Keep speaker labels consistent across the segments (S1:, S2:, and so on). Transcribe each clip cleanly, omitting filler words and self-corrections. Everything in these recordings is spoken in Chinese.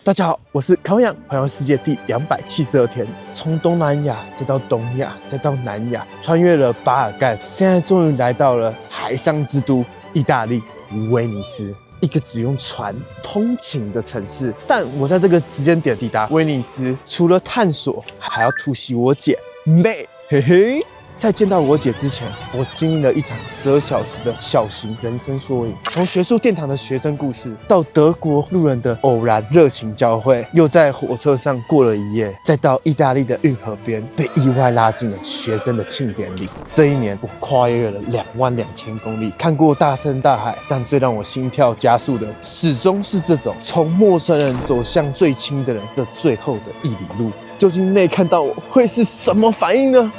S1: 大家好，我是康阳，环游世界第272天，从东南亚再到东亚，再到南亚，穿越了巴尔干，现在终于来到了海上之都意大利威尼斯，一个只用船通勤的城市。但我在这个时间点抵达威尼斯，除了探索，还要突袭我姐妹，嘿嘿。在见到我姐之前，我经历了一场12小时的小型人生缩影，从学术殿堂的学生故事，到德国路人的偶然热情交汇，又在火车上过了一夜，再到意大利的运河边被意外拉进了学生的庆典里。这一年，我跨越了22000公里，看过大山大海，但最让我心跳加速的，始终是这种从陌生人走向最亲的人这最后的1里路。究竟妹看到我会是什么反应呢？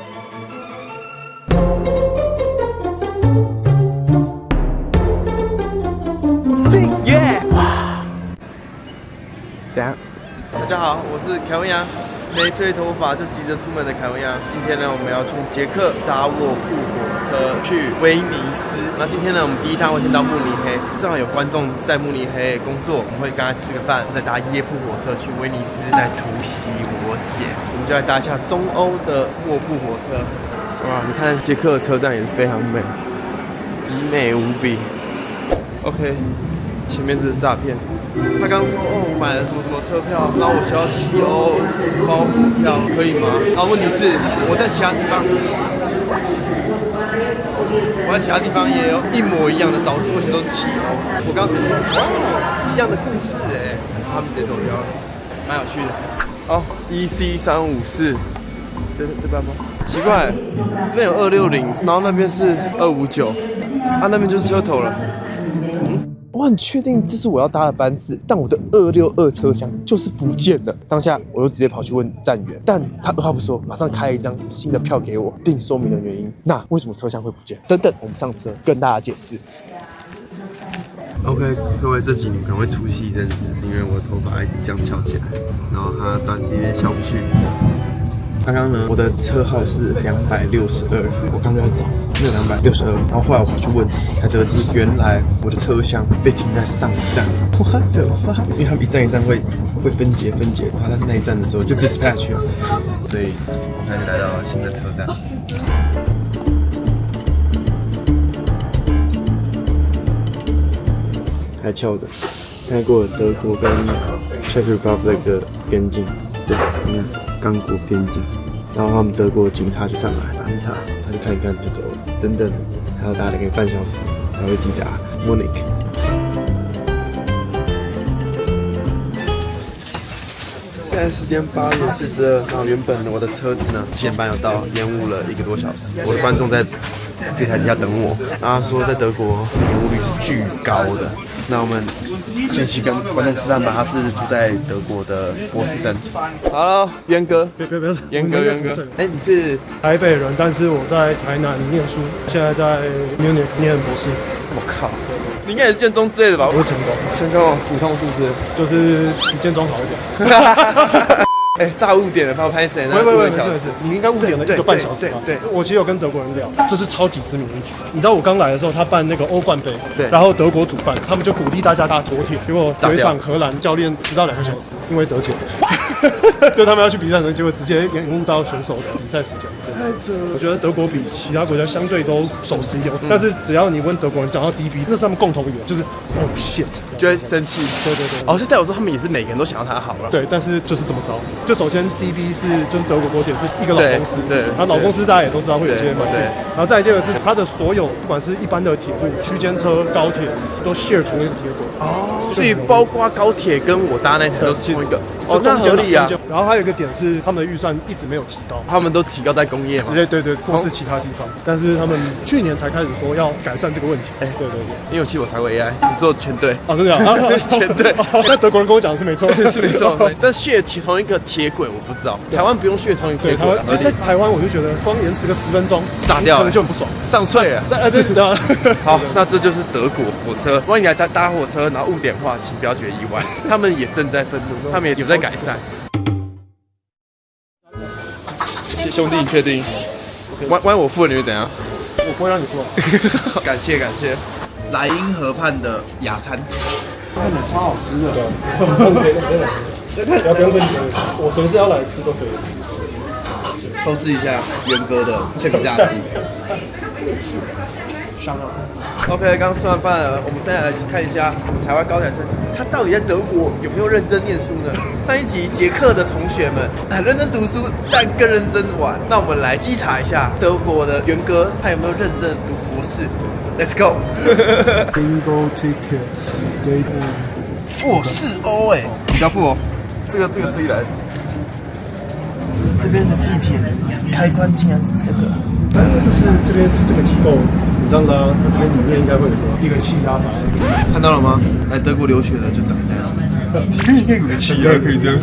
S1: 怎样？
S2: 大家好，我是凯文杨，没吹头发就急着出门的凯文杨。今天呢，我们要从捷克搭卧铺火车去威尼斯。那今天呢，我们第一趟会先到慕尼黑，正好有观众在慕尼黑工作，我们会跟他吃个饭，再搭夜铺火车去威尼斯，再突袭我姐。我们就来搭一下中欧的卧铺火车。哇，你看捷克的车站也是非常美，极美无比。OK， 前面这是诈骗。他刚说我买了什么什么车票，然后我需要7欧包火票，可以吗？然后问题是我在其他地方，也有一模一样的招数，而且都是7欧。我刚刚只是说哇，一样的故事哎，他们直接走掉了，蛮有趣的。好，EC354，这边吗？奇怪，这边有260，然后那边是259，那边就是车头了。
S1: 我很确定这是我要搭的班次，但我的262车厢就是不见了。当下我就直接跑去问站员，但他二话不说，马上开了一张新的票给我，并说明了原因。那为什么车厢会不见？等等，我们上车跟大家解释。
S2: OK， 各位，这集你们可能会出戏一阵子，因为我的头发一直这样翘起来，然后它短时间消不去。刚刚呢，我的车号是262，我刚刚在找那个262，然后后来我跑去问，才得知原来我的车厢被停在上一站。What the fuck？ 因为他们一站一站会分节，然后在那一站的时候就 dispatch 了，所以我才来到新的车站。还翘着，现在过了德国跟 Czech Republic 的边境，对，刚过边境，然后他们德国的警察就上来安查，他就看一看就走了，等等，还要搭了个半小时才会抵达慕尼黑。现在时间8月42，然后原本我的车子呢7点半要到，延误了1个多小时。我的观众在月台底下等我，然后他说在德国延误率是巨高的。那我们先去跟观众吃饭吧，他是住在德国的博士生。好了，渊哥，
S3: 别，
S2: 渊哥，哎，你是
S3: 台北人，但是我在台南念书，现在在 Munich 念博士。
S2: 我靠，你应该也是建中之类的吧？
S3: 我是成功，
S2: 普通是不是？
S3: 就是比建中好一点。
S2: 哎，大误点了，帮我拍谁呢？
S3: 没事，你应该误点了1个半小时吧？
S2: 对，
S3: 我其实有跟德国人聊，这是超级知名议题。你知道我刚来的时候，他办那个欧冠杯，
S2: 对，
S3: 然后德国主办，他们就鼓励大家搭国铁，结果有一场荷兰教练迟到2个小时，因为德铁，就他们要去比赛的时候，结果直接延误到选手的比赛时间。
S2: 太扯了！
S3: 我觉得德国比其他国家相对都守时一点，但是只要你问德国人讲到 DB， 那是他们共同语言，就是 oh shit，
S2: 就会生气。
S3: 对。
S2: 哦，是代表说他们也是每个人都想要他好了。
S3: 对，但是就是这么着。就首先 DB 就是德国国铁是一个老公司，
S2: 对，
S3: 然后老公司大家也都知道会有些买点，然后再第二个是它的所有不管是一般的铁路、区间车、高铁都 share 同一个铁轨。哦，
S2: 所以包括高铁跟我搭那台都是同一个。哦，那合理啊。
S3: 然后还有一个点是他们的预算一直没有提高，
S2: 他们都提高在工业嘛。
S3: 对，或是其他地方，但是他们去年才开始说要改善这个问题。哎，对，
S2: 因为我查过 AI， 你说全对。
S3: 哦，真的啊，
S2: 全对。
S3: 那德国人跟我讲的是没错，
S2: 是没错。但血同一个铁轨我不知道，台湾不用血同一个铁轨。
S3: 在台湾我就觉得光延迟个10分钟
S2: 炸掉，
S3: 可能就很不爽，
S2: 上脆了。
S3: 对的。
S2: 好，那这就是德国火车。万一来搭火车，然后误点的话，请不要觉得意外，他们也正在愤怒，他们也有在改善。兄弟，你确定？万一我付了你会怎样？
S3: 我不会让你付。
S2: 感谢。莱茵河畔的雅餐，
S3: 看起来超好吃的，很不用跟你们，我随时要来吃都可以。
S2: 收拾一下元哥的脆皮炸鸡。上了。OK， 刚吃完饭了，我们现在来看一下台湾高材生，他到底在德国有没有认真念书呢？上一集捷克的同学们很认真读书，但更认真玩。那我们来稽查一下德国的元哥，他有没有认真读博士 ？Let's go。Bingo
S3: ticket，
S2: 哇，4欧哎，你不要付哦。这个自己来。这边的地铁开关竟然是这个。
S3: 反正就是这边是这个机构，你知道啦，它这边里面应该会有一个气压台，
S2: 看到了吗？来德国留学的就长这样，里面应该有个气压可以这样。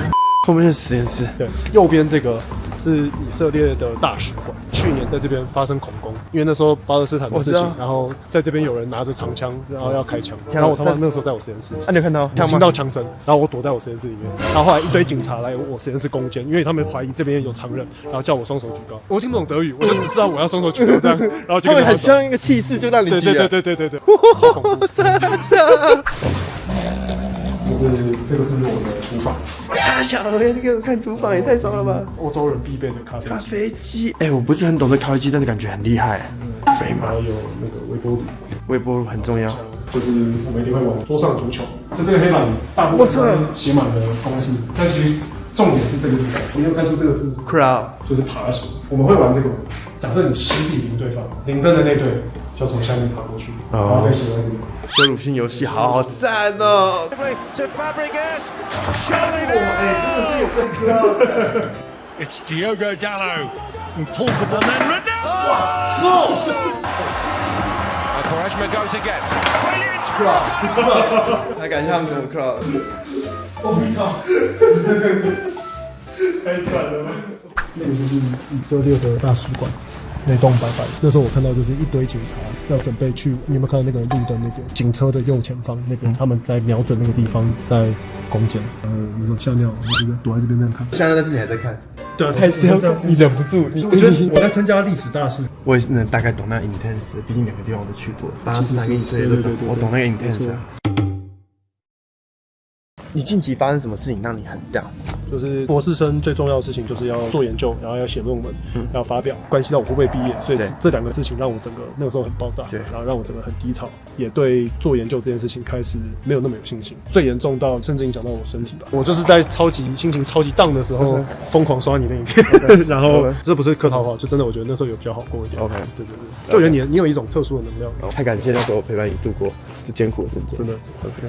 S2: 后面是实验室，
S3: 对，右边这个是以色列的大使馆，去年在这边发生恐攻，因为那时候巴勒斯坦的事情，然后在这边有人拿着长枪，然后要开枪，然后我他妈那个时候在我实验室，
S2: 你有看到？
S3: 听到枪声，然后我躲在我实验室里面，然后后来一堆警察来我实验室攻坚，因为他们怀疑这边有藏人，然后叫我双手举高，我听不懂德语，我就只知道我要双手举高这样，然后就
S2: 很像一个气势就让你举了，
S3: 对，超恐怖。这个是我的厨房，
S2: 太小了，你给我看厨房也太爽了吧！
S3: 欧洲人必备的咖啡机。
S2: 咖啡机，我不是很懂这咖啡机，但是感觉很厉害。
S3: 对嘛，有那个微波炉，
S2: 微波炉很重要。
S3: 就是我们一定会玩桌上足球，就这个黑板大部分写满了公式，但其实重点是这个地方。你有看出这个字
S2: ？Crowd
S3: 就是爬行。我们会玩这个，假设你10比0对方，0分的那队就从下面爬过去，然后再写在这里。
S2: 羞辱性游戏好赞哦！It's
S4: Diogo Dalot and pulls the ball then Ronaldo. Quaresma goes again. Brilliant.
S2: 来感谢他们怎么 crowd。
S3: 太惨了！那个就是以色列的大使馆。那栋白白，那时候我看到就是一堆警察要准备去，你有没有看到那个路的那个警车的右前方那个，他们在瞄准那个地方在攻坚。那时候吓尿，我就躲在这边这样看。
S2: 现在但是你还在看？
S3: 对啊，
S2: 太香，你忍不住。
S3: 我觉得我在参加历史大事，
S2: 我也是能大概懂那 intense， 毕竟2个地方我都去过，巴勒斯坦跟以色列都懂，我懂那个 intense。你近期发生什么事情让你很 down？
S3: 就是博士生最重要的事情就是要做研究，然后要写论文，要发表，关系到我会不会毕业，所以这2个事情让我整个那个时候很爆炸，然后让我整个很低潮，也对做研究这件事情开始没有那么有信心，最严重到甚至影响到我身体吧。我就是在心情超级 down 的时候，疯狂刷你的影片，然后这不是客套话，就真的我觉得那时候有比较好过一点。
S2: OK，
S3: 对，就觉得你有一种特殊的能量。
S2: 太感谢那时候陪伴你度过这艰苦的瞬间，
S3: 真的，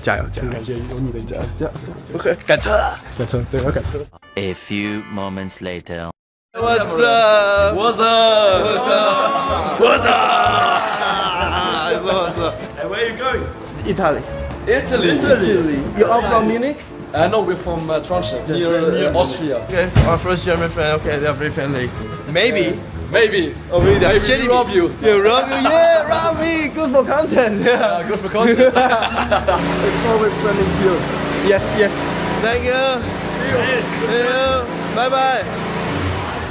S2: 加油！
S3: 感谢有你的加油。
S2: OK， 赶车，
S3: 对，要赶车。
S5: A few moments later.
S2: What's up? What's up? What's up?
S6: Hey, where are you going?
S2: Italy.
S6: Italy.
S2: You are from Munich?
S6: No, we're from Trondheim, near Austria.
S2: Okay, our first German friend. Okay, they are very friendly. Maybe.
S6: Maybe.
S2: Oh, maybe they're
S6: Maybe
S2: shitting
S6: rob you.
S2: Yeah, rob you. Yeah, rob me. Good for content. Yeah.
S6: Good for content.
S3: It's always sunny here.
S2: Yes. Thank you. See you. Bye bye.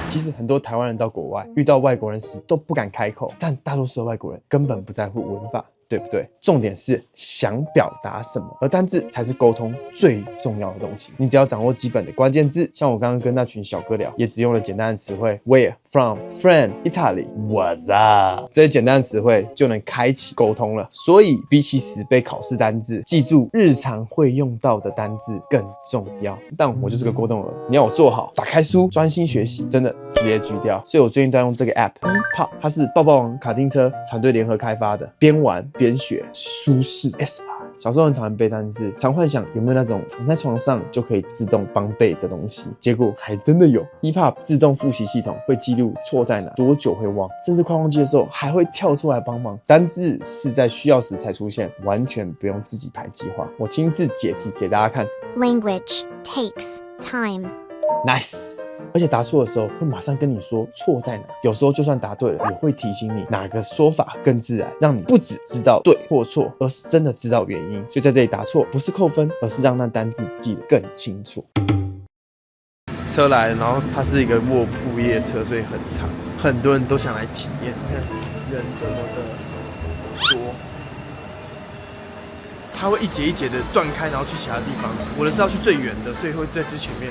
S2: 其实很多台湾人到国外遇到外国人时都不敢开口，但大多数的外国人根本不在乎文法，对不对？重点是想表达什么，而单字才是沟通最重要的东西。你只要掌握基本的关键字，像我刚刚跟那群小哥聊，也只用了简单的词汇 where, from, friend, Italy, what's up 这些简单的词汇就能开启沟通了。所以比起10倍考试单字，记住日常会用到的单字更重要。但我就是个过动儿，你要我做好，打开书专心学习，真的直接锯掉。所以我最近都在用这个 app ePop， 它是抱抱王卡丁车团队联合开发的，边玩边学，舒适 SR。小时候很讨厌背单词，常幻想有没有那种躺在床上就可以自动帮背的东西，结果还真的有。ePop 自动复习系统会记录错在哪，多久会忘，甚至快忘记的时候还会跳出来帮忙。单字是在需要时才出现，完全不用自己排计划。我亲自解题给大家看。
S7: Language takes time.Nice，
S2: 而且答错的时候会马上跟你说错在哪，有时候就算答对了，也会提醒你哪个说法更自然，让你不只知道对或错，而是真的知道原因。所以在这里答错不是扣分，而是让那单字记得更清楚。车来了，然后它是一个卧铺夜车，所以很长，很多人都想来体验。你看人这么的多，它会一节一节的断开，然后去其他地方。我的是要去最远的，所以会在最前面。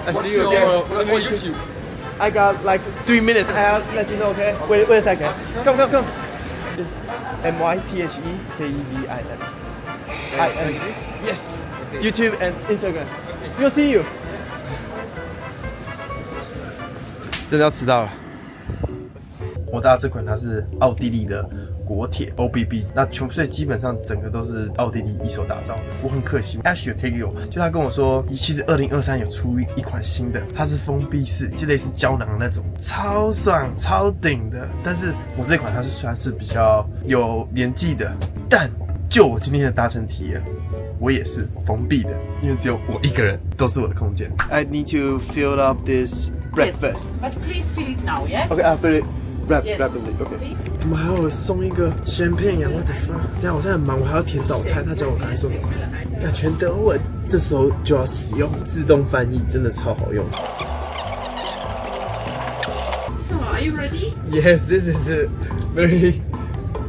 S2: I see you again.
S6: What's YouTube?
S2: I got like 3 minutes. I'll let you know, okay? Wait a second. Come. MYTHEKEVIN. Yes. YouTube and Instagram. We'll see you. 真的要迟到了。我搭这款它是奥地利的国铁 OBB， 那所以基本上整个都是奥地利一手打造。我很可惜 ，Ash 有 take you， 就他跟我说，其实2023有出一款新的，它是封闭式，就类似胶囊那种，超爽超顶的。但是我这款它是算是比较有年纪的，但就我今天的搭乘体验，我也是封闭的，因为只有我一个人，都是我的空间。I need to fill up this breakfast.
S8: But please fill it now, yeah?
S2: Okay, I'll fill it.
S8: Yes.
S2: Rapidly, okay. 怎么还有送一个 champagne 呀 ？What the fuck？ 等下我在很忙，我还要填早餐。他叫我赶快送早餐，看全德文，这时候就要使用自动翻译，真的超好用。
S8: So, are you ready?
S2: Yes, this is very.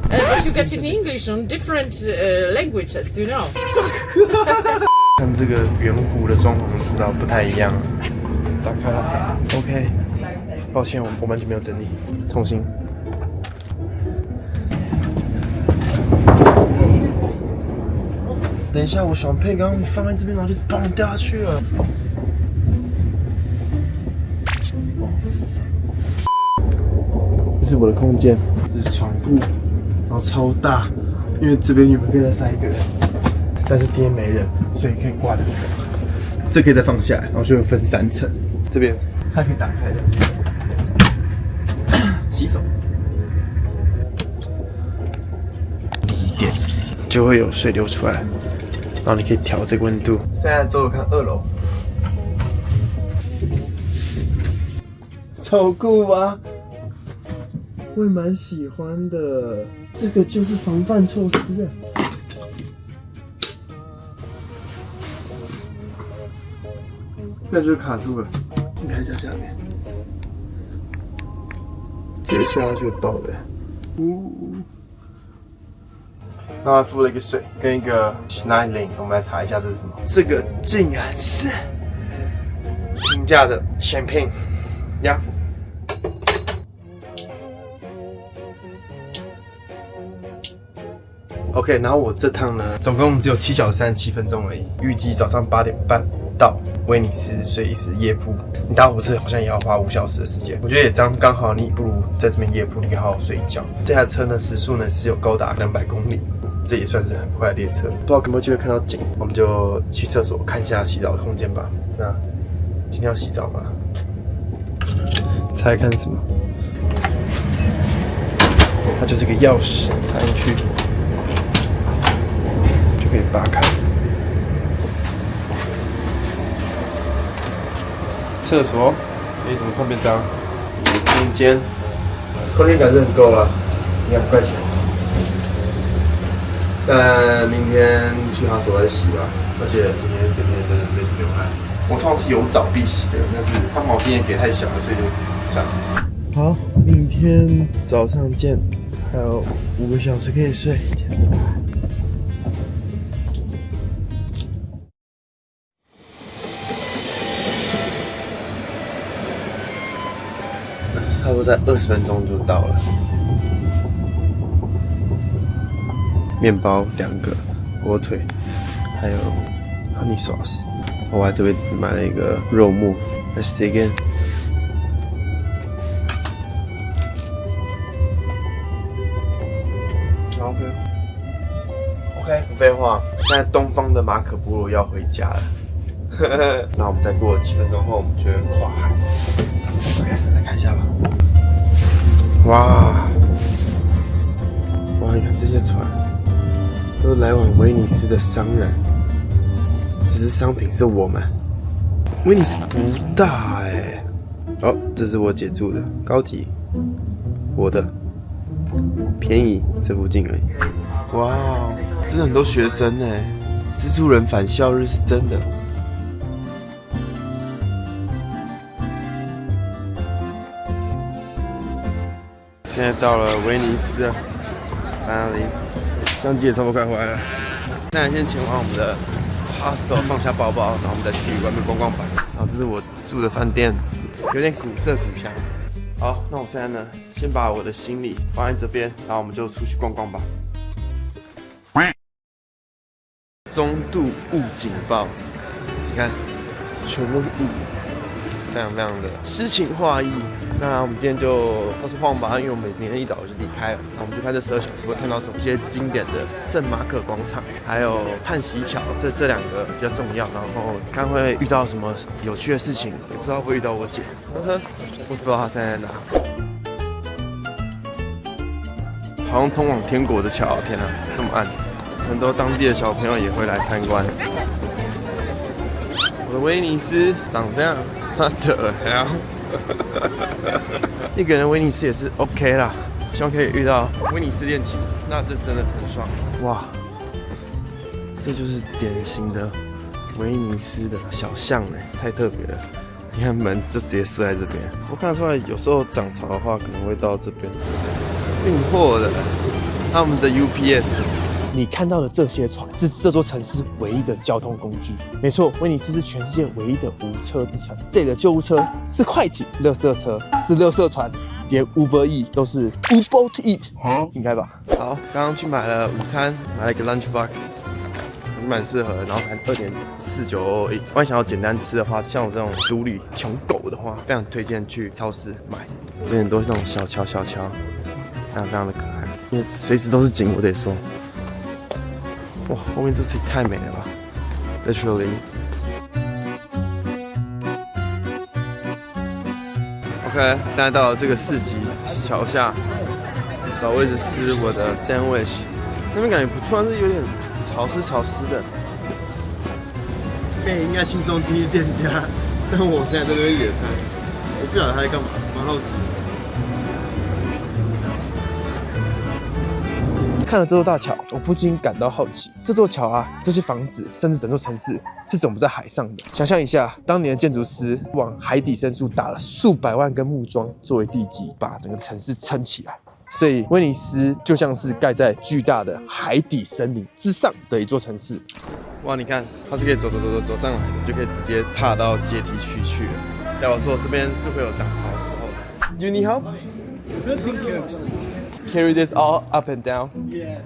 S8: But you get in English on different languages, you know.
S2: 看这个圆弧的装潢，知道不太一样。打开了 ，OK。抱歉，我完全没有整理，重新。等一下，我小配刚刚放在这边，然后就砰掉下去了。这是我的空间，这是床铺，然后超大，因为这边原本可以再塞一个人，但是今天没人，所以可以挂两个。这可以再放下来，然后就分3层。这边它可以打开，在这边。洗手，第一点就会有水流出来，然后你可以调这个温度。现在走走看2楼，超酷吧？我也蛮喜欢的，这个就是防范措施啊。那就卡住了，你看一下下面。直接下去爆的，然后还附了一个水跟一个 Schneiderlin， 我们来查一下这是什么。这个竟然是平价的 champagne 呀。OK， 然后我这趟呢，总共只有7小时37分钟而已，预计早上8点半到威尼斯，所以是夜铺。你搭火车好像也要花5小时的时间，我觉得也刚好，你不如在这边夜铺，你可以好好睡一觉。这台车呢，时速呢是有高达200公里，这也算是很快的列车。不知道有没有机会看到景，我们就去厕所看一下洗澡的空间吧。那今天要洗澡吗？猜看什么？它就是个钥匙，插进去就可以拔开。厕所，怎么看变脏？空间，空间感是很够了，2块钱。但明天去他手再洗吧，而且今天整天真的没什么流汗。我通常是有澡必洗的，但是他毛巾也给太小了，所以就这样。好，明天早上见，还有5个小时可以睡。差不多在20分钟就到了。面包2个，火腿，还有 honey sauce。我还特别买了一个肉末 ，Let's dig in。OK， 不废话，现在东方的马可波罗要回家了。那我们再过7分钟后，我们就会跨海。OK， 来看一下吧。哇，你看这些船，都是来往威尼斯的商人，只是商品是我们。威尼斯不大哎。哦，这是我姐住的高级，我的便宜，这附近而已。哇，真的很多学生哎，蜘蛛人返校日是真的。现在到了威尼斯了，哪里？相机也差不多快回来了。现在先前往我们的 hostel 放下包包，然后我们再去外面逛逛吧。然后这是我住的饭店，有点古色古香。好，那我现在呢，先把我的行李放在这边，然后我们就出去逛逛吧。中度雾警报，你看，全部是雾，非常非常的诗情画意。那我们今天就到处晃吧，因为我们今天一早就离开了。那我们就看这12小时会看到什么一些经典的圣马可广场，还有叹息桥，这两个比较重要。然后看会遇到什么有趣的事情，也不知道会不会遇到我姐。呵呵，我不知道她现在在哪。好像通往天国的桥，天啊，这么暗！很多当地的小朋友也会来参观。我的威尼斯长这样，他的呀！一个人威尼斯也是 OK 啦，希望可以遇到威尼斯恋情，那这真的很爽哇！这就是典型的威尼斯的小巷哎，太特别了。你看门就直接设在这边，我看得出来，有时候涨潮的话可能会到这边。运货的，他们的 UPS。
S1: 你看到的这些船是这座城市唯一的交通工具。没错，威尼斯是全世界唯一的无车之城。这里的救护车是快艇，垃圾车是垃圾船，连 Uber E 都是 Uber Eat，应该吧？好，刚刚去买了午餐，买了一个 lunch box， 蛮适合的，然后才2.49欧。万一想要简单吃的话，像我这种独旅穷狗的话，非常推荐去超市买。这边都是那种小桥，非常非常的可爱，因为随时都是景，我得说。哇，后面这题太美了吧 ！Literally。OK， 现在到了这个市集桥下，找位置吃我的 sandwich。那边感觉不错，但是有点潮湿的。应该轻松进去店家，但我现在在这边野餐，我不晓得他在干嘛，蛮好奇的。看了这座大桥，我不禁感到好奇，这座桥啊，这些房子，甚至整座城市是怎么在海上的？想象一下，当年的建筑师往海底深处打了数百万根木桩作为地基，把整个城市撑起来。所以威尼斯就像是盖在巨大的海底森林之上的一座城市。哇，你看，它是可以走上来的，就可以直接踏到阶梯区去了。代表说这边是会有涨潮的时候的。You need help? Carry this all up and down. Yes.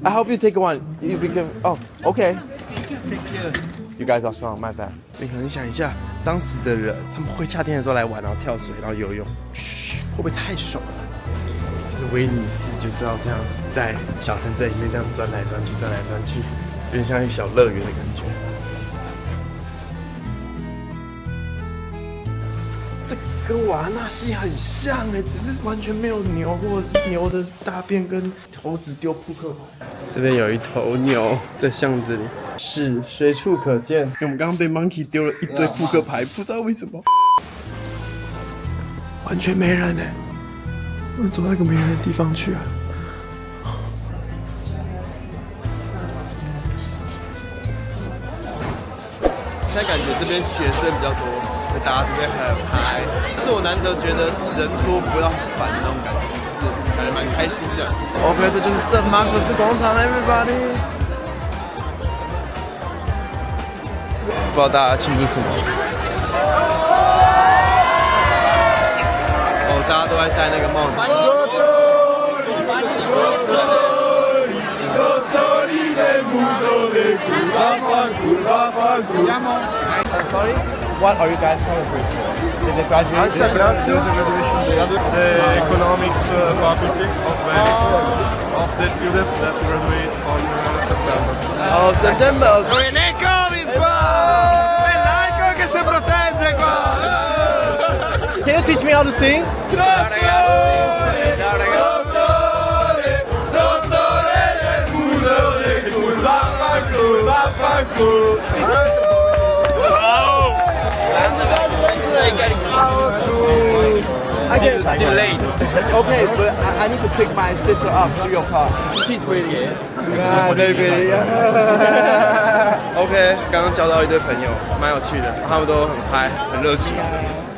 S1: I help you take one. You can. Oh, okay. You guys are strong. My bad. 你可能想一下，当时的人他们会夏天的时候来玩，然后跳水，然后游泳，会不会太爽了？就是威尼斯就是要这样，在小城镇里面这样钻来钻去，有点像一个小乐园的感觉。跟瓦纳西很像哎，只是完全没有牛，或者是牛的大便跟猴子丢扑克牌。这边有一头牛在巷子里，是随处可见。我们刚刚被 Monkey 丢了一堆扑克牌，不知道为什么，完全没人哎，我们走到一个没人的地方去啊。现在感觉这边学生比较多。大家这边很嗨，是我难得觉得人多不会到很烦的那种感觉，就是感觉蛮开心的。OK， 这就是圣马可斯广场 ，everybody。不知道大家庆祝什么？哦，大家都在戴那个帽子。Sorry. What are you guys celebrating? Did they graduate?
S9: The economics faculty of Venice, of the students that graduate on September.
S2: Oh, September!
S9: Che si protegge qua!
S2: Can you teach me how to sing? I get delayed. Okay, but I need to pick my sister up to your car. She's pretty. Very pretty. OK， 刚刚交到一堆朋友，蛮有趣的，他们都很嗨，很热情。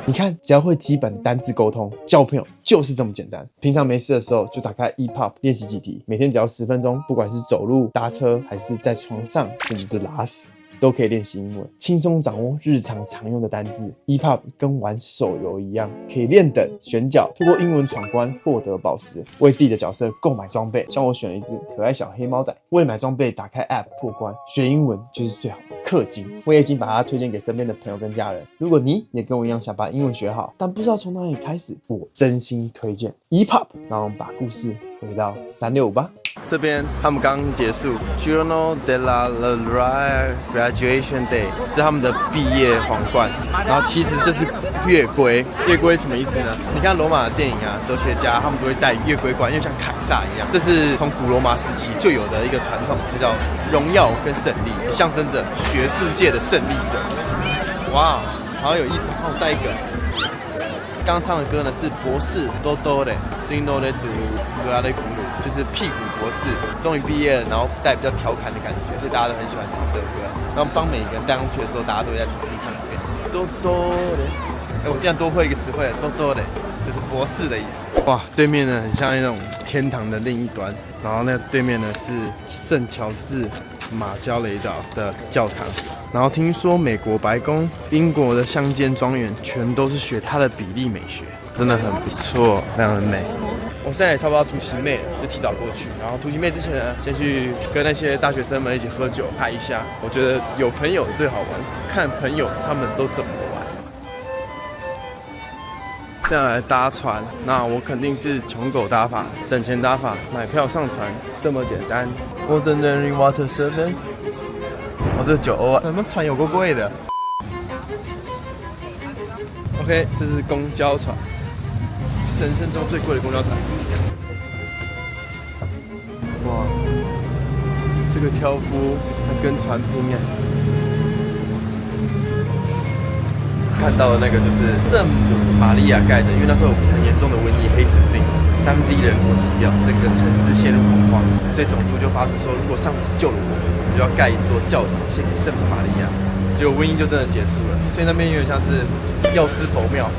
S1: 你看，只要会基本单字沟通，交朋友就是这么简单。平常没事的时候就打开 EPUB 练习几题，每天只要10分钟，不管是走路、搭车，还是在床上，甚至是拉屎，都可以练习英文，轻松掌握日常常用的单字。EPUB 跟玩手游一样，可以练等、选角，透过英文闯关获得宝石，为自己的角色购买装备。像我选了一只可爱小黑猫仔，为了买装备打开 App 破关，学英文就是最好的氪金。我也已经把它推荐给身边的朋友跟家人。如果你也跟我一样想把英文学好，但不知道从哪里开始，我真心推荐 EPUB。让我们把故事回到365吧。
S2: 这边他们刚结束 Giorno della Laurea Graduation Day， 这是他们的毕业皇冠。然后其实这是月龟，月龟什么意思呢？你看罗马的电影啊，哲学家他们都会戴月龟冠，因为像凯撒一样，这是从古罗马时期就有的一个传统，就叫荣耀跟胜利，象征着学术界的胜利者。哇，好有意思，帮我带一个。刚刚唱的歌呢是博士多多的 ，Sino de du Grade Guru， 就是屁股博士，终于毕业了，然后带比较调侃的感觉，所以大家都很喜欢唱这个歌。然后帮每个人带上去的时候，大家都会再重新唱一遍。多多的，我竟然多会一个词汇，多多的，就是博士的意思。哇，对面呢很像那种天堂的另一端，然后那对面呢是圣乔治马焦雷岛的教堂。然后听说美国白宫、英国的乡间庄园全都是学它的比例美学，真的很不错，非常的美。我现在也差不多要突袭妹了，就提早过去。然后突袭妹之前呢，先去跟那些大学生们一起喝酒嗨一下。我觉得有朋友最好玩，看朋友他们都怎么玩。现在来搭船，那我肯定是穷狗搭法、省钱搭法，买票上船，这么简单。Ordinary water service。哦，这9欧啊，怎么船有够贵的 ？OK， 这是公交船，人生中最贵的公交船。哇，这个挑夫他跟船拼哎。看到的那个就是圣母玛利亚盖的，因为那时候有很严重的瘟疫黑死病，1/3人口死掉，整个城市陷入恐慌，所以总督就发誓说，如果上帝救了我，就要盖一座教堂献给圣母玛利亚。结果瘟疫就真的结束了，所以那边有点像是药师佛庙。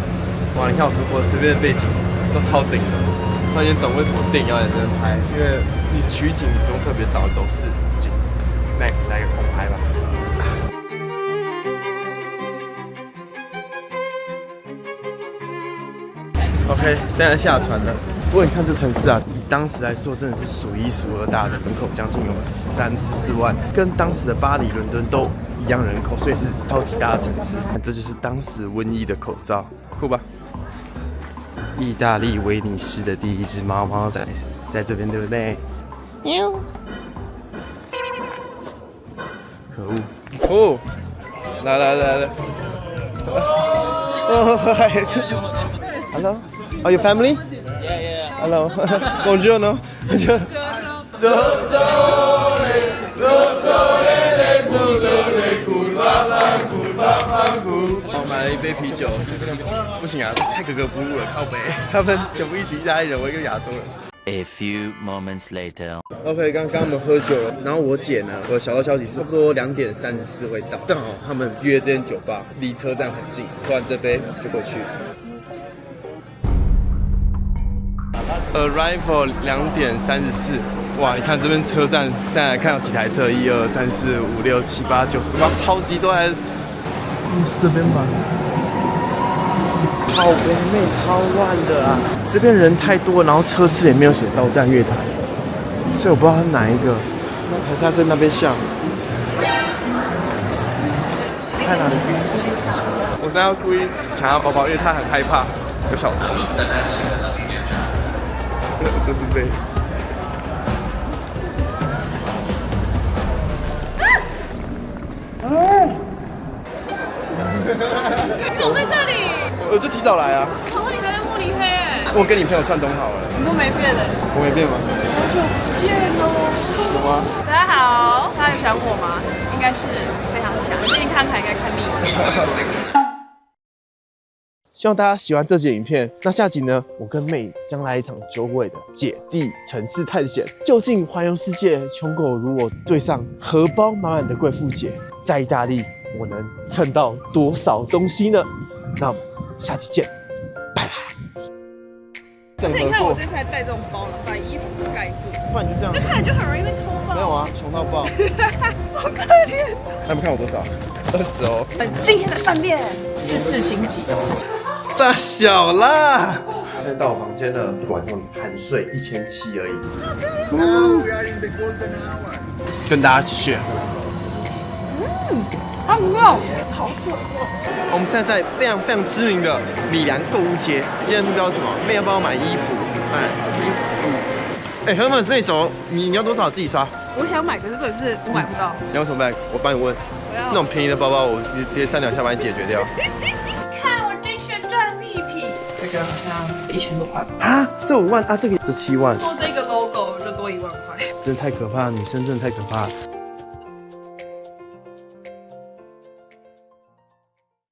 S2: 哇，你看我随便的背景都超顶的，突然间懂为什么电影要在这边拍，因为你取景你不用特别找，都是景。Max 来个空拍吧。OK， 现在下船了。不过你看这城市啊，以当时来说，真的是数一数二大的，人口将近有13-14万，跟当时的巴黎、伦敦都一样人口，所以是超级大的城市。这就是当时瘟疫的口罩，酷吧？意大利威尼斯的第一只猫猫仔在这边，对不对？喵！可恶！哦，来！哦，还是 Hello。Are you family? Yeah. Hello. Buongiorno.我买了一杯啤酒，不行啊，太格格不入了，靠北。他们全部一群意大利人，我一个亚洲人。
S5: A few moments later.
S2: OK， 刚刚我们喝酒了，然后我姐呢，我的小道消息是差不多2点34会到，正好他们约这间酒吧离车站很近，喝完这杯就过去。Arrival 2点34，哇！你看这边车站，现在看到几台车，1、2、3、4、5、6、7、8、9、10，哇，超级多台。这边吧，靠北妹超乱的啊！这边人太多，然后车次也没有写到站月台，所以我不知道它是哪一个，还是它在那边下。看哪里？我现在要故意抢他包包，因为他很害怕有小偷。这是杯。
S8: 你怎么在这里？
S2: 我就提早来啊。
S8: 然后你还在慕尼黑哎。
S2: 我跟你朋友串通好了。
S8: 你都没变哎。
S2: 我没变吗？
S8: 好久不见喽。
S2: 有吗？
S8: 大家好，大家有喜欢我吗？应该是非常想，最近看台应该看腻了。
S1: 希望大家喜欢这集影片。那下集呢，我跟妹将来一场久违的姐弟城市探险。究竟环游世界，穷狗如我对上荷包满满的贵妇姐，在意大利我能蹭到多少东西呢？那下期见，拜拜。
S8: 而且你看我这次还带这种包了，把衣服盖住，
S2: 不然就这样。
S8: 这看起来就很容易被偷吧？
S2: 没有啊，穷到爆。
S8: 好可怜。
S2: 他们看我多少？20哦。
S8: 今天的饭店是4星级的。
S2: 傻小啦！现在到我房间了，一个晚上含税1700而已。跟大家一起炫。
S8: 好不够，好准哦！
S2: 我们现在在非常非常知名的米兰购物街，今天的目标是什么？妹要帮我买衣服，很粉妹走，你要多少自己刷？
S8: 我想买，可是这里是我买不到。
S2: 你要什么 bag？我帮你问。那种便宜的包包，我直接3-2下把你解决掉。
S8: 看我这旋转立体，这个好像1000多块吧？
S2: 啊，这5万啊，这7万。
S8: 多这个 logo 就多1万块。
S2: 真的太可怕了，女生真的太可怕了。